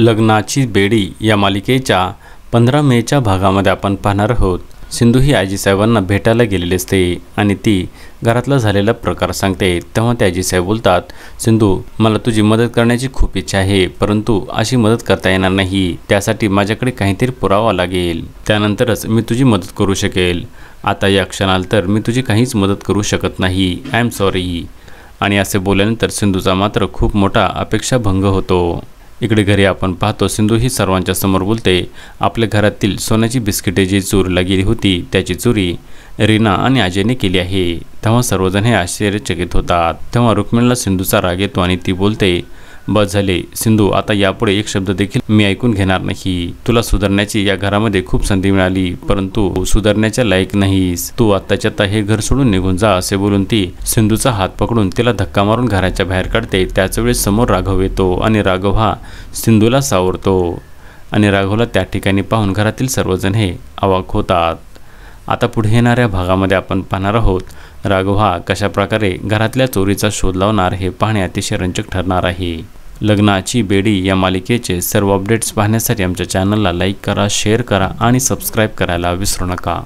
लग्नाची बेडी या मालिकेच्या 15 मेच्या भागामध्ये आपण पाहणार आहोत। सिंधू ही आजीसाहेबांना भेटायला गेलेली असते आणि ती घरातला झालेला प्रकार सांगते। तेव्हा ते आजीसाहेब बोलतात, सिंधू मला तुझी मदत करण्याची खूप इच्छा आहे, परंतु अशी मदत करता येणार नाही। त्यासाठी माझ्याकडे काहीतरी पुरावा लागेल, त्यानंतरच मी तुझी मदत करू शकेल। आता या क्षणाला तर मी तुझी काहीच मदत करू शकत नाही, आय एम सॉरी। आणि असे बोलल्यानंतर सिंधूचा मात्र खूप मोठा अपेक्षाभंग होतो। इकडे घरी आपण पाहतो, सिंधू ही सर्वांच्या समोर बोलते, आपल्या घरातील सोन्याची बिस्किटे जी चोरीला गेली होती त्याची चोरी रीना आणि अजयने केली आहे। तेव्हा सर्वजण हे आश्चर्यचकित होतात। तेव्हा रुक्मिणीला सिंधूचा राग येतो आणि ती बोलते, बस झाले सिंधू, आता यापुढे एक शब्द देखील मी ऐकून घेणार नाही। तुला सुधारण्याची या घरामध्ये खूप संधी मिळाली, परंतु सुधारण्याच्या लायक नाहीस। तू आत्ताच्या आता हे घर सोडून निघून जा, असे बोलून ती सिंधूचा हात पकडून तिला धक्का मारून घराच्या बाहेर काढते। त्याच वेळेस समोर राघव येतो आणि राघव हा सिंधूला सावरतो आणि राघवला त्या ठिकाणी पाहून घरातील सर्वजण हे अवाक होतात। आता पुढे येणाऱ्या भागामध्ये आपण पाहणार आहोत राघव हा कशा प्रकारे घरातल्या चोरीचा शोध लावणार हे पाहणे अतिशय रंजक ठरणार आहे। लग्नाची बेडी या मालिकेचे सर्व अपडेट्स पाहण्यासाठी आमच्या चॅनलला लाईक करा, शेअर करा आणि सबस्क्राईब करायला विसरू नका।